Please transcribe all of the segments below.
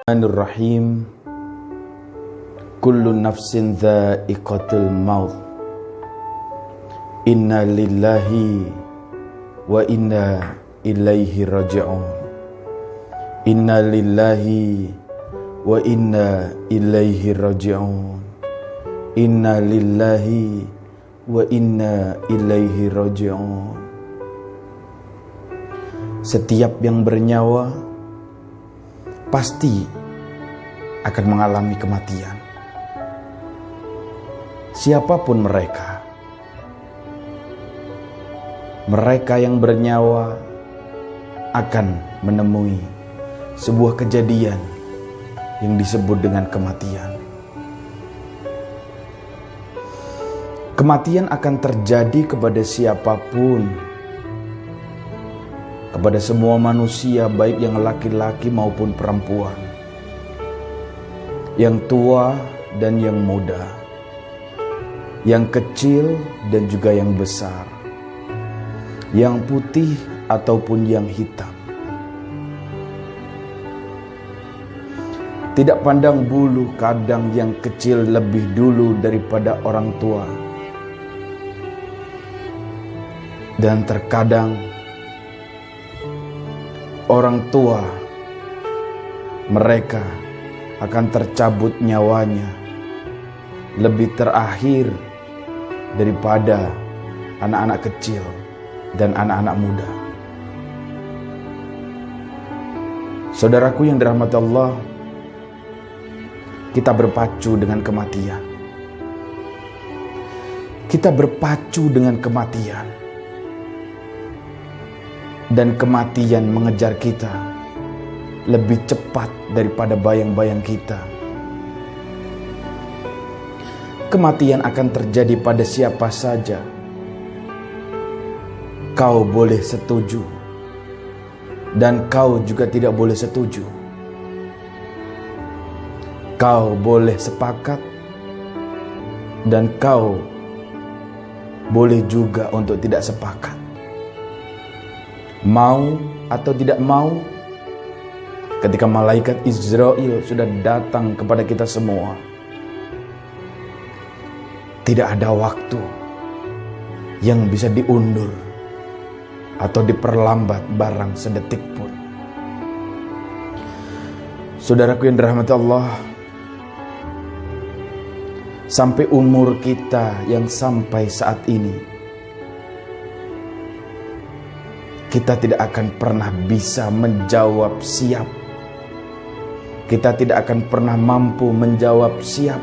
Bismillahirrahmanirrahim. Kullu nafsin dha'iqatul maut. Inna lillahi wa inna ilaihi raji'un. Inna lillahi wa inna ilaihi raji'un. Inna lillahi wa inna ilaihi raji'un. Setiap yang bernyawa pasti akan mengalami kematian. Siapapun mereka yang bernyawa akan menemui sebuah kejadian yang disebut dengan kematian. Kematian akan terjadi kepada siapapun, kepada semua manusia, baik yang laki-laki maupun perempuan, yang tua dan yang muda, yang kecil dan juga yang besar, yang putih ataupun yang hitam. Tidak pandang bulu, kadang yang kecil lebih dulu daripada orang tua, dan terkadang orang tua mereka akan tercabut nyawanya lebih terakhir daripada anak-anak kecil dan anak-anak muda. Saudaraku yang dirahmati Allah, kita berpacu dengan kematian. Kita berpacu dengan kematian. Dan kematian mengejar kita lebih cepat daripada bayang-bayang kita. Kematian akan terjadi pada siapa saja. Kau boleh setuju dan kau juga tidak boleh setuju. Kau boleh sepakat dan kau boleh juga untuk tidak sepakat. Mau atau tidak mau, ketika malaikat Israel sudah datang kepada kita semua, tidak ada waktu yang bisa diundur atau diperlambat barang sedetik pun. Saudaraku yang dirahmati Allah, sampai umur kita yang sampai saat ini, kita tidak akan pernah bisa menjawab siap. Kita tidak akan pernah mampu menjawab siap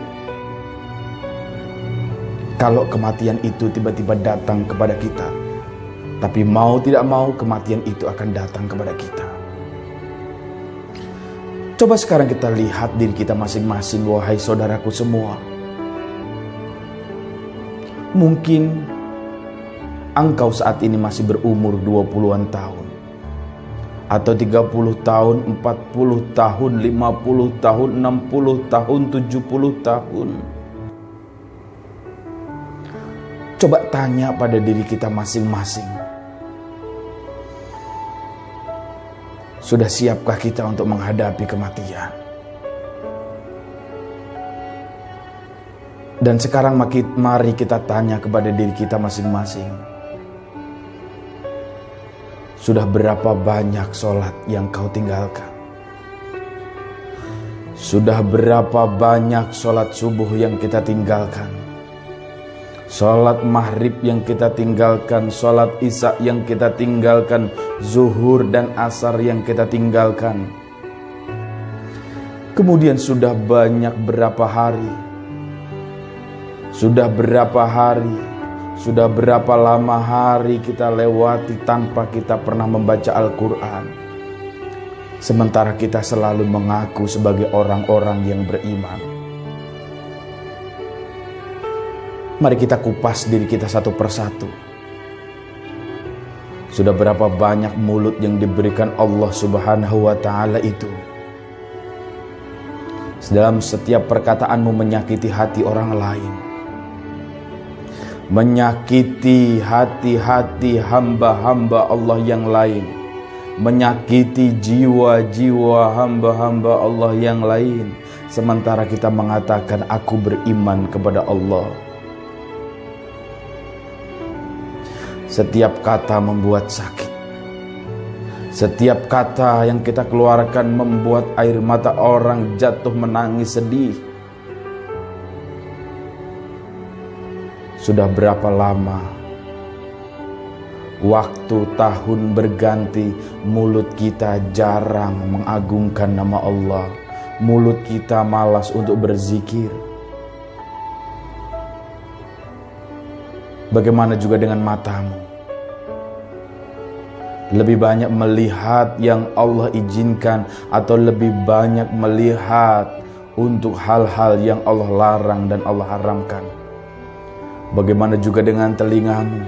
kalau kematian itu tiba-tiba datang kepada kita. Tapi mau tidak mau, kematian itu akan datang kepada kita. Coba sekarang kita lihat diri kita masing-masing, wahai saudaraku semua. Mungkin engkau saat ini masih berumur 20-an tahun, atau 30 tahun, 40 tahun, 50 tahun, 60 tahun, 70 tahun. Coba tanya pada diri kita masing-masing. Sudah siapkah kita untuk menghadapi kematian? Dan sekarang mari kita tanya kepada diri kita masing-masing. Sudah berapa banyak sholat yang kau tinggalkan? Sudah berapa banyak sholat subuh yang kita tinggalkan? Sholat maghrib yang kita tinggalkan, sholat isya yang kita tinggalkan, zuhur dan asar yang kita tinggalkan. Kemudian sudah banyak berapa hari? Sudah berapa hari? Sudah berapa lama hari kita lewati tanpa kita pernah membaca Al-Quran, sementara kita selalu mengaku sebagai orang-orang yang beriman. Mari kita kupas diri kita satu persatu. Sudah berapa banyak mulut yang diberikan Allah Subhanahu wa Ta'ala itu? Dalam setiap perkataanmu menyakiti hati orang lain, menyakiti hati-hati hamba-hamba Allah yang lain, menyakiti jiwa-jiwa hamba-hamba Allah yang lain, sementara kita mengatakan aku beriman kepada Allah. Setiap kata membuat sakit. Setiap kata yang kita keluarkan membuat air mata orang jatuh menangis sedih. Sudah berapa lama waktu tahun berganti, mulut kita jarang mengagungkan nama Allah. Mulut kita malas untuk berzikir. Bagaimana juga dengan matamu? Lebih banyak melihat yang Allah izinkan atau lebih banyak melihat untuk hal-hal yang Allah larang dan Allah haramkan? Bagaimana juga dengan telingamu?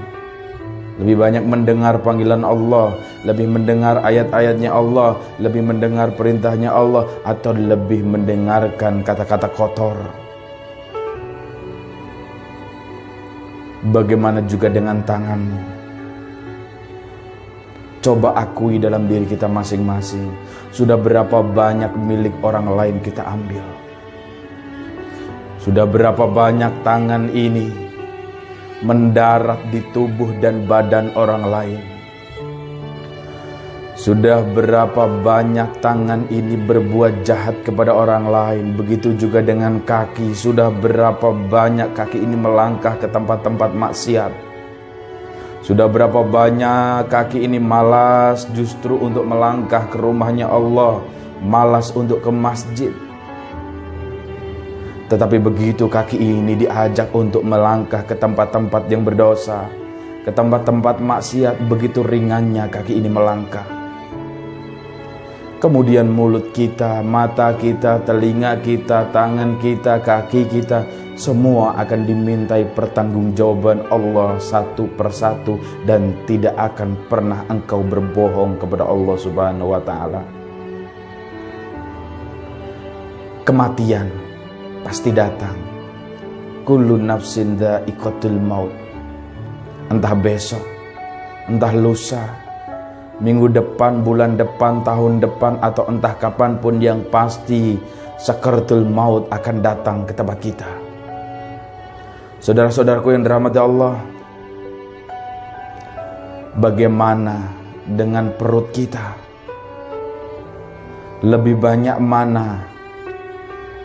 Lebih banyak mendengar panggilan Allah, lebih mendengar ayat-ayatnya Allah, lebih mendengar perintahnya Allah, atau lebih mendengarkan kata-kata kotor? Bagaimana juga dengan tanganmu? Coba akui dalam diri kita masing-masing, sudah berapa banyak milik orang lain kita ambil? Sudah berapa banyak tangan ini mendarat di tubuh dan badan orang lain? Sudah berapa banyak tangan ini berbuat jahat kepada orang lain? Begitu juga dengan kaki. Sudah berapa banyak kaki ini melangkah ke tempat-tempat maksiat? Sudah berapa banyak kaki ini malas justru untuk melangkah ke rumahnya Allah, malas untuk ke masjid. Tetapi begitu kaki ini diajak untuk melangkah ke tempat-tempat yang berdosa, ke tempat-tempat maksiat, begitu ringannya kaki ini melangkah. Kemudian mulut kita, mata kita, telinga kita, tangan kita, kaki kita, semua akan dimintai pertanggungjawaban Allah satu persatu, dan tidak akan pernah engkau berbohong kepada Allah Subhanahu wa taala. Kematian pasti datang. Kullu nafsin dha'iqatul maut. Entah besok, entah lusa, minggu depan, bulan depan, tahun depan, atau entah kapanpun, yang pasti sakaratul maut akan datang ke tempat kita. Saudara-saudaraku yang dirahmati Allah, bagaimana dengan perut kita? Lebih banyak mana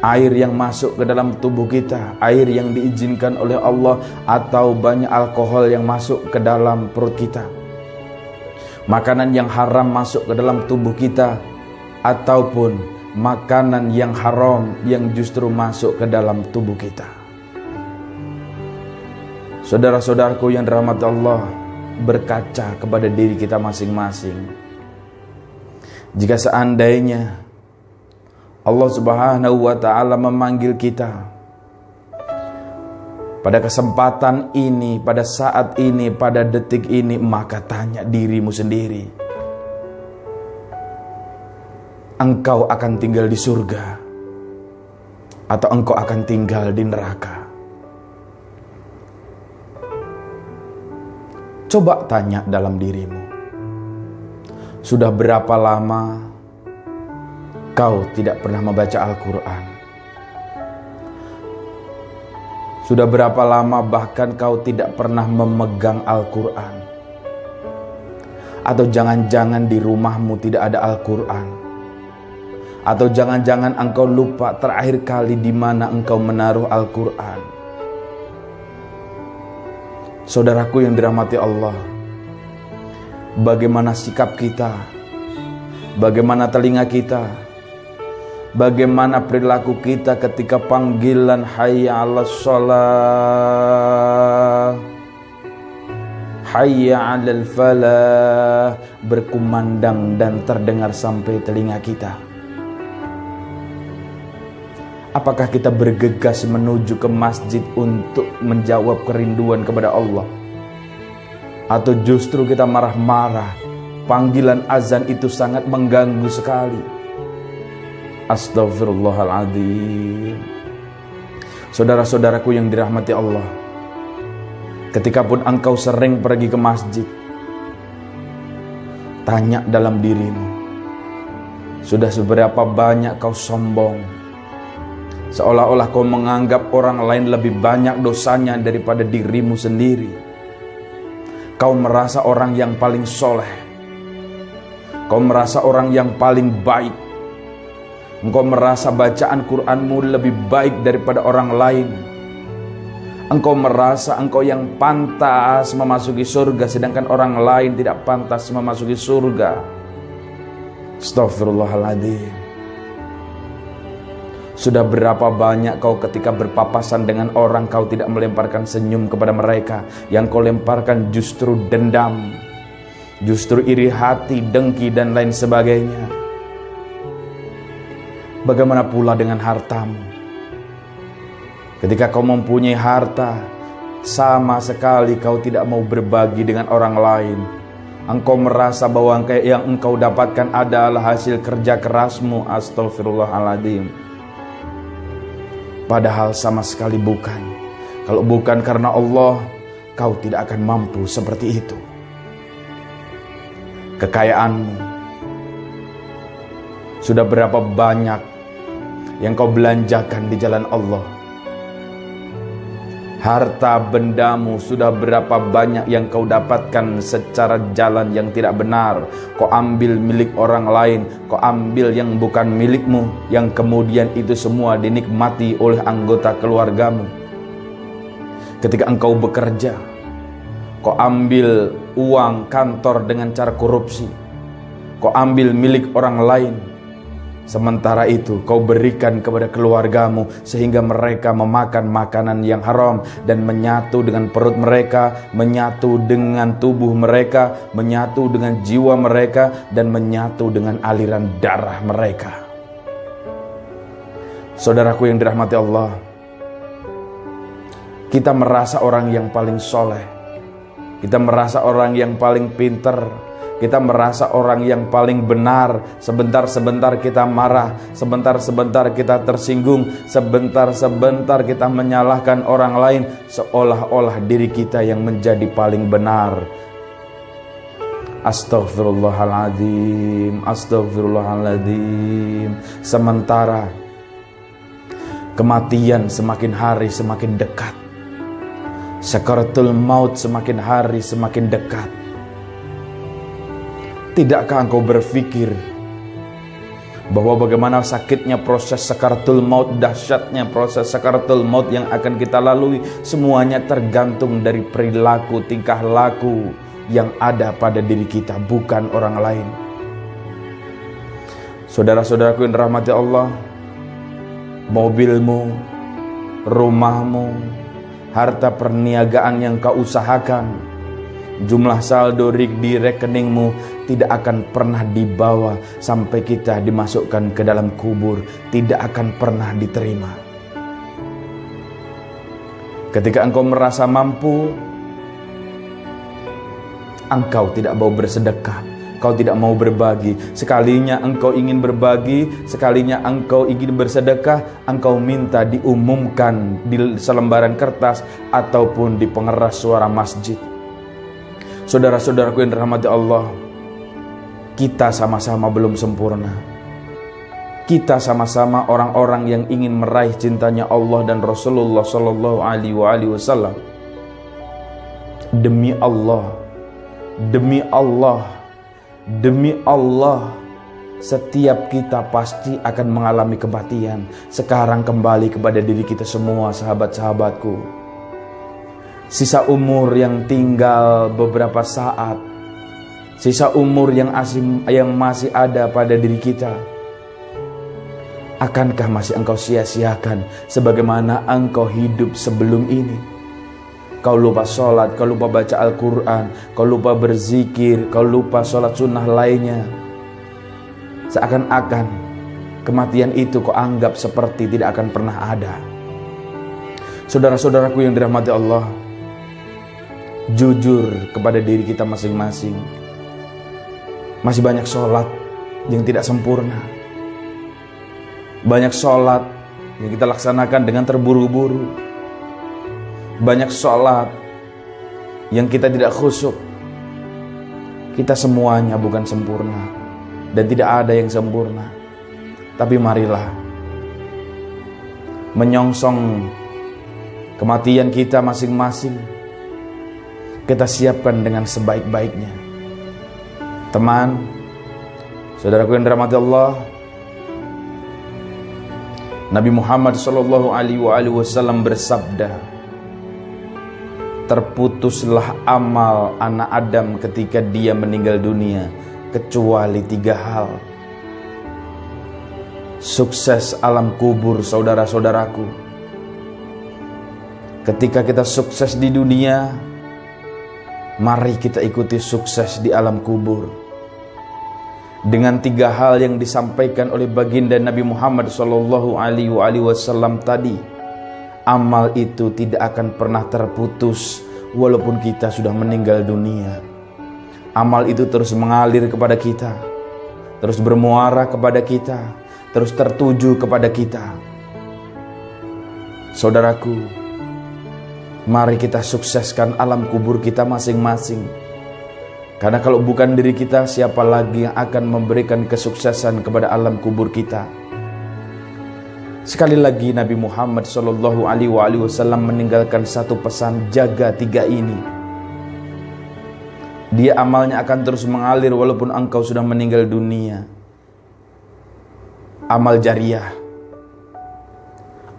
air yang masuk ke dalam tubuh kita, air yang diizinkan oleh Allah, atau banyak alkohol yang masuk ke dalam perut kita? Makanan yang haram masuk ke dalam tubuh kita, ataupun makanan yang haram yang justru masuk ke dalam tubuh kita? Saudara-saudaraku yang dirahmati Allah, berkaca kepada diri kita masing-masing. Jika seandainya Allah Subhanahu wa taala memanggil kita pada kesempatan ini, pada saat ini, pada detik ini, maka tanya dirimu sendiri, engkau akan tinggal di surga atau engkau akan tinggal di neraka? Coba tanya dalam dirimu, sudah berapa lama kau tidak pernah membaca Al-Quran? Sudah berapa lama bahkan kau tidak pernah memegang Al-Quran? Atau jangan-jangan di rumahmu tidak ada Al-Quran? Atau jangan-jangan engkau lupa terakhir kali di mana engkau menaruh Al-Quran? Saudaraku yang dirahmati Allah, bagaimana sikap kita? Bagaimana telinga kita? Bagaimana perilaku kita ketika panggilan hayya 'alas shalah, hayya 'alal falah berkumandang dan terdengar sampai telinga kita? Apakah kita bergegas menuju ke masjid untuk menjawab kerinduan kepada Allah? Atau justru kita marah-marah, panggilan azan itu sangat mengganggu sekali? Astaghfirullahaladzim. Saudara-saudaraku yang dirahmati Allah, ketika pun engkau sering pergi ke masjid, Tanya dalam dirimu, sudah seberapa banyak kau sombong, seolah-olah kau menganggap orang lain lebih banyak dosanya daripada dirimu sendiri. Kau merasa orang yang paling soleh, kau merasa orang yang paling baik, engkau merasa bacaan Qur'anmu lebih baik daripada orang lain. Engkau merasa engkau yang pantas memasuki surga, sedangkan orang lain tidak pantas memasuki surga. Astaghfirullahaladzim. Sudah berapa banyak kau ketika berpapasan dengan orang, kau tidak melemparkan senyum kepada mereka. Yang kau lemparkan justru dendam, justru iri hati, dengki, dan lain sebagainya. Bagaimana pula dengan hartamu? Ketika kau mempunyai harta, sama sekali kau tidak mau berbagi dengan orang lain. Engkau merasa bahwa yang engkau dapatkan adalah hasil kerja kerasmu. Astaghfirullahaladzim. Padahal sama sekali bukan. Kalau bukan karena Allah, kau tidak akan mampu seperti itu. Kekayaanmu, sudah berapa banyak yang kau belanjakan di jalan Allah? Harta bendamu, sudah berapa banyak yang kau dapatkan secara jalan yang tidak benar? Kau ambil milik orang lain, kau ambil yang bukan milikmu, yang kemudian itu semua dinikmati oleh anggota keluargamu. Ketika engkau bekerja, kau ambil uang kantor dengan cara korupsi, kau ambil milik orang lain. Sementara itu kau berikan kepada keluargamu sehingga mereka memakan makanan yang haram dan menyatu dengan perut mereka, menyatu dengan tubuh mereka, menyatu dengan jiwa mereka, dan menyatu dengan aliran darah mereka. Saudaraku yang dirahmati Allah, kita merasa orang yang paling soleh, kita merasa orang yang paling pintar, kita merasa orang yang paling benar. Sebentar-sebentar kita marah, sebentar-sebentar kita tersinggung, sebentar-sebentar kita menyalahkan orang lain, seolah-olah diri kita yang menjadi paling benar. Astaghfirullahaladzim, astaghfirullahaladzim. Sementara kematian semakin hari semakin dekat, sakaratul maut semakin hari semakin dekat. Tidakkah engkau berpikir bahwa bagaimana sakitnya proses sakaratul maut, dahsyatnya proses sakaratul maut yang akan kita lalui, semuanya tergantung dari perilaku, tingkah laku yang ada pada diri kita, bukan orang lain. Saudara-saudaraku yang dirahmati Allah, mobilmu, rumahmu, harta perniagaan yang kau usahakan, jumlah saldo di rekeningmu tidak akan pernah dibawa sampai kita dimasukkan ke dalam kubur, tidak akan pernah diterima. Ketika engkau merasa mampu, engkau tidak mau bersedekah, kau tidak mau berbagi. Sekalinya engkau ingin berbagi, sekalinya engkau ingin bersedekah, engkau minta diumumkan di selembaran kertas ataupun di pengeras suara masjid. Saudara-saudaraku yang dirahmati Allah, kita sama-sama belum sempurna. Kita sama-sama orang-orang yang ingin meraih cintanya Allah dan Rasulullah Sallallahu Alaihi Wasallam. Demi Allah, demi Allah, demi Allah, setiap kita pasti akan mengalami kematian. Sekarang kembali kepada diri kita semua, sahabat-sahabatku. Sisa umur yang tinggal beberapa saat, sisa umur yang masih ada pada diri kita, akankah masih engkau sia-siakan sebagaimana engkau hidup sebelum ini? Kau lupa sholat, kau lupa baca Al-Quran, kau lupa berzikir, kau lupa sholat sunnah lainnya. Seakan-akan kematian itu kau anggap seperti tidak akan pernah ada. Saudara-saudaraku yang dirahmati Allah, jujur kepada diri kita masing-masing. Masih banyak sholat yang tidak sempurna, banyak sholat yang kita laksanakan dengan terburu-buru, banyak sholat yang kita tidak khusyuk, Kita semuanya bukan sempurna dan tidak ada yang sempurna. Tapi marilah menyongsong kematian kita masing-masing, kita siapkan dengan sebaik-baiknya. Teman, saudaraku yang dirahmati Allah, Nabi Muhammad SAW bersabda, terputuslah amal anak Adam ketika dia meninggal dunia kecuali 3 hal. Sukses alam kubur, saudara-saudaraku. Ketika kita sukses di dunia, mari kita ikuti sukses di alam kubur. Dengan 3 hal yang disampaikan oleh baginda Nabi Muhammad SAW tadi, amal itu tidak akan pernah terputus walaupun kita sudah meninggal dunia. Amal itu terus mengalir kepada kita, terus bermuara kepada kita, terus tertuju kepada kita. Saudaraku, mari kita sukseskan alam kubur kita masing-masing. Karena kalau bukan diri kita, siapa lagi yang akan memberikan kesuksesan kepada alam kubur kita? Sekali lagi Nabi Muhammad SAW meninggalkan satu pesan, jaga 3 ini. Dia amalnya akan terus mengalir walaupun engkau sudah meninggal dunia. Amal jariyah,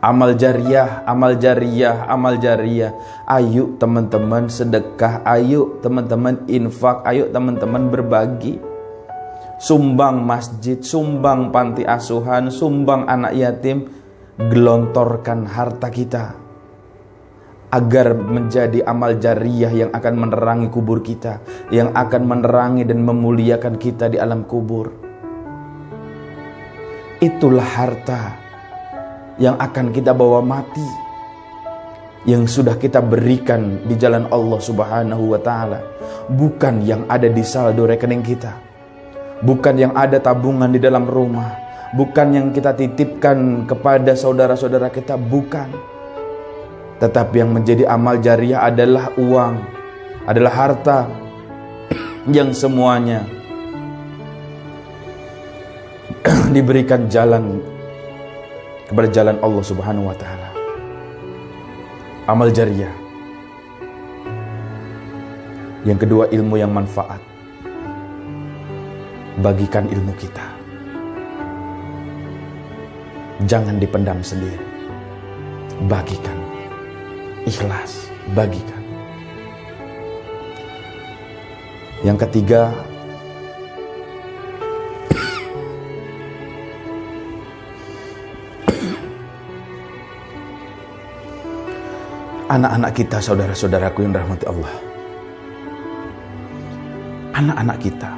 amal jariyah, amal jariyah, amal jariyah. Ayo teman-teman sedekah, ayo teman-teman infak, ayo teman-teman berbagi. Sumbang masjid, sumbang panti asuhan, sumbang anak yatim. Gelontorkan harta kita agar menjadi amal jariyah yang akan menerangi kubur kita, yang akan menerangi dan memuliakan kita di alam kubur. Itulah harta yang akan kita bawa mati, yang sudah kita berikan di jalan Allah Subhanahu wa Ta'ala, bukan yang ada di saldo rekening kita, bukan yang ada tabungan di dalam rumah, bukan yang kita titipkan kepada saudara-saudara kita, bukan. Tetapi yang menjadi amal jariyah adalah uang, adalah harta yang semuanya diberikan jalan kepada jalan Allah Subhanahu wa Ta'ala. Amal jariyah. Yang kedua, ilmu yang manfaat. Bagikan ilmu kita, jangan dipendam sendiri. Bagikan, ikhlas, bagikan. Yang ketiga, anak-anak kita, saudara-saudaraku yang dirahmati Allah. Anak-anak kita,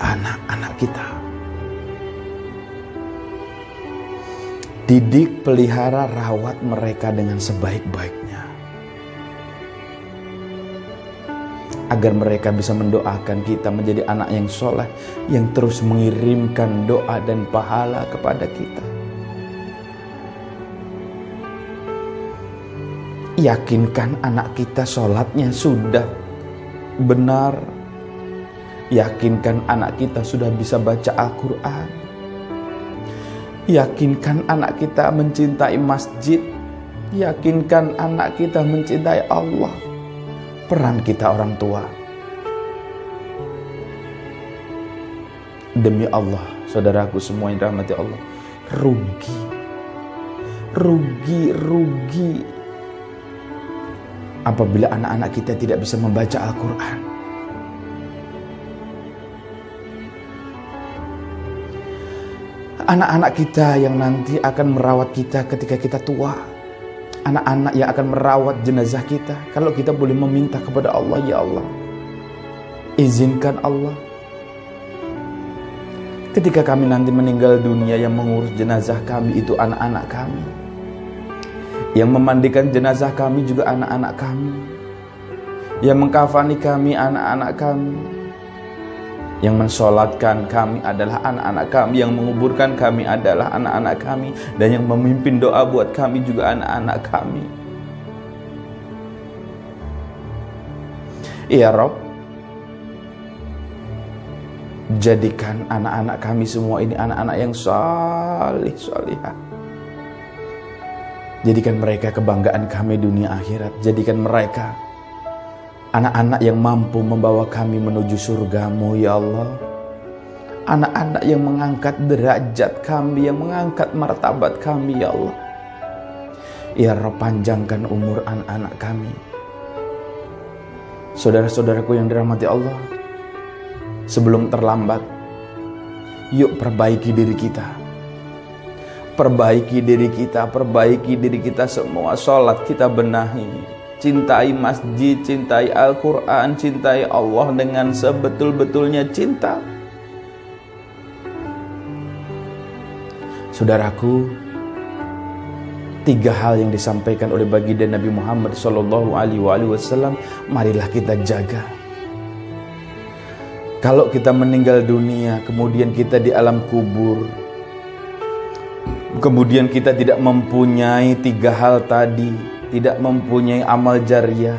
anak-anak kita, didik, pelihara, rawat mereka dengan sebaik-baiknya, agar mereka bisa mendoakan kita menjadi anak yang soleh, yang terus mengirimkan doa dan pahala kepada kita. Yakinkan anak kita sholatnya sudah benar. Yakinkan anak kita sudah bisa baca Al-Quran. Yakinkan anak kita mencintai masjid. Yakinkan anak kita mencintai Allah. Peran kita orang tua. Demi Allah, saudaraku semua yang dirahmati Allah, rugi apabila anak-anak kita tidak bisa membaca Al-Quran. Anak-anak kita yang nanti akan merawat kita ketika kita tua, anak-anak yang akan merawat jenazah kita. Kalau kita boleh meminta kepada Allah, ya Allah, izinkan Allah, ketika kami nanti meninggal dunia, yang mengurus jenazah kami itu anak-anak kami, yang memandikan jenazah kami juga anak-anak kami, yang mengkafani kami anak-anak kami, yang mensolatkan kami adalah anak-anak kami, yang menguburkan kami adalah anak-anak kami, dan yang memimpin doa buat kami juga anak-anak kami. Ya Rob, jadikan anak-anak kami semua ini anak-anak yang salih salihah. Jadikan mereka kebanggaan kami dunia akhirat. Jadikan mereka anak-anak yang mampu membawa kami menuju surgamu ya Allah. Anak-anak yang mengangkat derajat kami, yang mengangkat martabat kami ya Allah. Ya Rabb, panjangkan umur anak-anak kami. Saudara-saudaraku yang dirahmati Allah, sebelum terlambat, yuk perbaiki diri kita. Perbaiki diri kita semua. Sholat kita benahi. Cintai masjid, cintai Al-Quran, cintai Allah dengan sebetul-betulnya cinta. Saudaraku, 3 hal yang disampaikan oleh baginda Nabi Muhammad SAW, marilah kita jaga. Kalau kita meninggal dunia, kemudian kita di alam kubur, kemudian kita tidak mempunyai 3 hal tadi, tidak mempunyai amal jariah,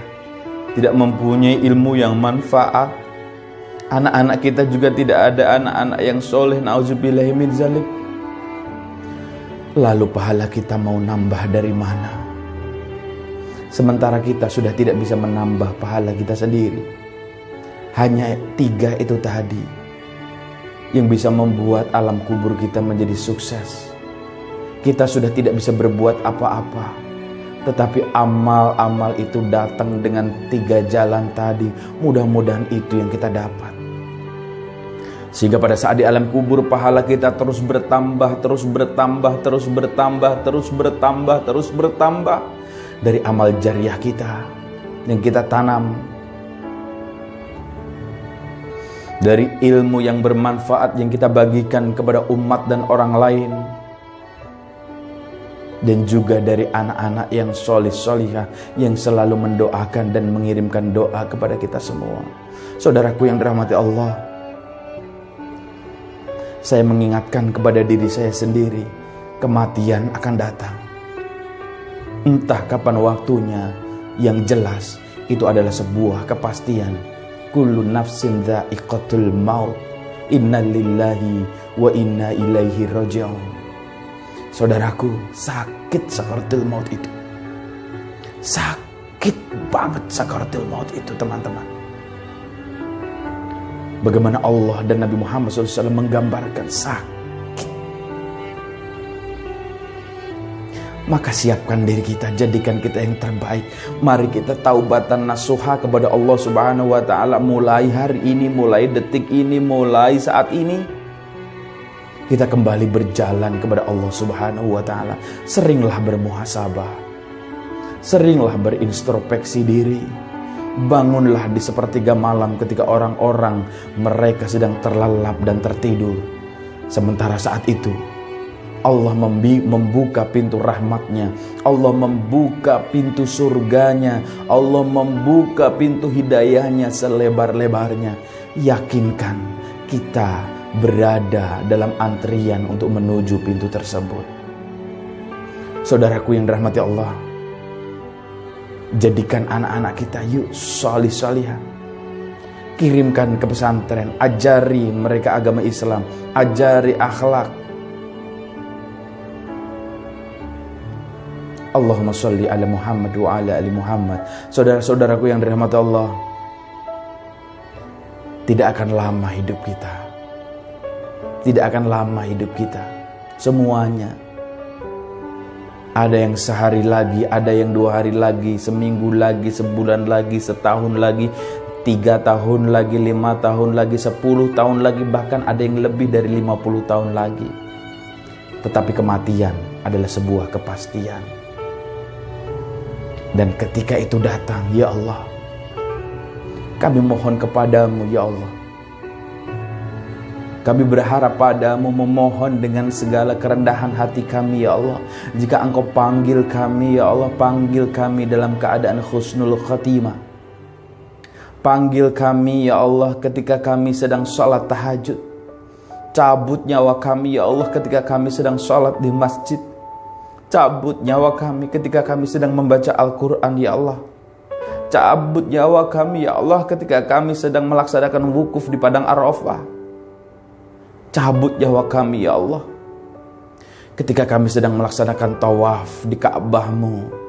tidak mempunyai ilmu yang manfaat, anak-anak kita juga tidak ada anak-anak yang soleh, na'udzubillahi min dzalik. Lalu pahala kita mau nambah dari mana? Sementara kita sudah tidak bisa menambah pahala kita sendiri. Hanya 3 itu tadi yang bisa membuat alam kubur kita menjadi sukses. Kita sudah tidak bisa berbuat apa-apa, tetapi amal-amal itu datang dengan 3 jalan tadi. Mudah-mudahan itu yang kita dapat. Sehingga pada saat di alam kubur, pahala kita terus bertambah dari amal jariah kita yang kita tanam, dari ilmu yang bermanfaat yang kita bagikan kepada umat dan orang lain, dan juga dari anak-anak yang solih-solihah yang selalu mendoakan dan mengirimkan doa kepada kita semua. Saudaraku yang dirahmati Allah, saya mengingatkan kepada diri saya sendiri, kematian akan datang. Entah kapan waktunya, yang jelas itu adalah sebuah kepastian. Kullu nafsin dha'iqatul maut, inna lillahi wa inna ilaihi raji'un. Saudaraku, sakit sakaratul maut itu. Sakit banget sakaratul maut itu, teman-teman. Bagaimana Allah dan Nabi Muhammad SAW menggambarkan sakit. Maka siapkan diri kita, jadikan kita yang terbaik. Mari kita taubatan nasuha kepada Allah Subhanahu wa Ta'ala. Mulai hari ini, mulai detik ini, mulai saat ini, kita kembali berjalan kepada Allah Subhanahu wa Ta'ala. Seringlah bermuhasabah, seringlah berintrospeksi diri. Bangunlah di sepertiga malam ketika orang-orang mereka sedang terlelap dan tertidur. Sementara saat itu Allah membuka pintu rahmatnya, Allah membuka pintu surganya, Allah membuka pintu hidayahnya selebar-lebarnya. Yakinkan kita berada dalam antrian untuk menuju pintu tersebut. Saudaraku yang dirahmati Allah, jadikan anak-anak kita yuk salih-salihah. Kirimkan ke pesantren, ajari mereka agama Islam, ajari akhlak. Allahumma sholli ala Muhammad wa ala ali Muhammad. Saudara-saudaraku yang dirahmati Allah, tidak akan lama hidup kita. Tidak akan lama hidup kita. Semuanya. Ada yang sehari lagi, ada yang 2 hari lagi, seminggu lagi, sebulan lagi, setahun lagi, 3 tahun lagi, 5 tahun lagi, 10 tahun lagi, bahkan ada yang lebih dari 50 tahun lagi. Tetapi kematian adalah sebuah kepastian. Dan ketika itu datang, ya Allah, kami mohon kepadamu, ya Allah. Kami berharap padamu, memohon dengan segala kerendahan hati kami, ya Allah. Jika Engkau panggil kami, ya Allah, panggil kami dalam keadaan husnul khatimah. Panggil kami, ya Allah, ketika kami sedang sholat tahajud. Cabut nyawa kami, ya Allah, ketika kami sedang sholat di masjid. Cabut nyawa kami ketika kami sedang membaca Al-Quran, ya Allah. Cabut nyawa kami ya Allah ketika kami sedang melaksanakan wukuf di padang Arafah. Cabut nyawa kami ya Allah ketika kami sedang melaksanakan tawaf di Ka'bah-Mu.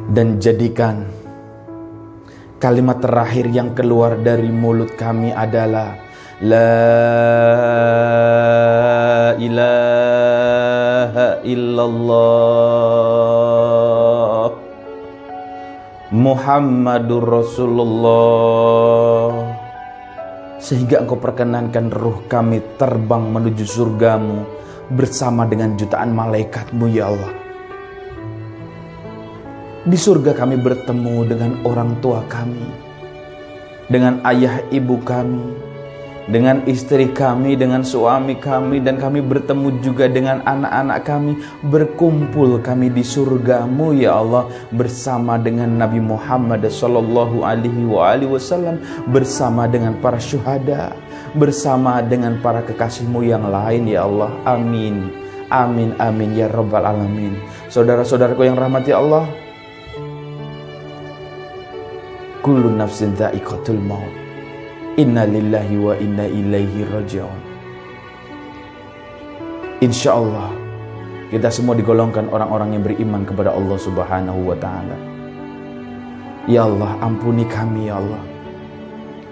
Dan jadikan kalimat terakhir yang keluar dari mulut kami adalah La ilaha illallah Muhammadur Rasulullah. Sehingga Engkau perkenankan ruh kami terbang menuju surga-Mu bersama dengan jutaan malaikat-Mu ya Allah. Di surga kami bertemu dengan orang tua kami, dengan ayah ibu kami, dengan istri kami, dengan suami kami, dan kami bertemu juga dengan anak-anak kami. Berkumpul kami di surga-Mu ya Allah bersama dengan Nabi Muhammad sallallahu alaihi wasallam, bersama dengan para syuhada, bersama dengan para kekasih-Mu yang lain ya Allah. Amin. Amin amin ya rabbal alamin. Saudara-saudaraku yang rahmati Allah, kullu nafsin dha'iqatul maut. Inna lillahi wa inna ilaihi raji'un. Insya Allah kita semua digolongkan orang-orang yang beriman kepada Allah Subhanahu wa ta'ala. Ya Allah, ampuni kami ya Allah.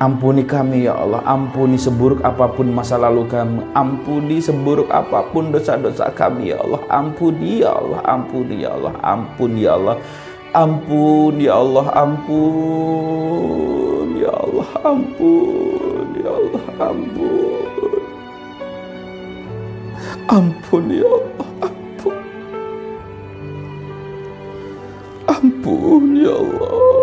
Ampuni kami ya Allah. Ampuni seburuk apapun masa lalu kami. Ampuni seburuk apapun dosa-dosa kami ya Allah. Ampuni ya Allah. Ampuni ya Allah. Ampuni ya Allah. Ampun ya Allah, ampun ya Allah, ampun ya Allah, ampun. Ampun ya Allah, ampun. Ampun ya Allah.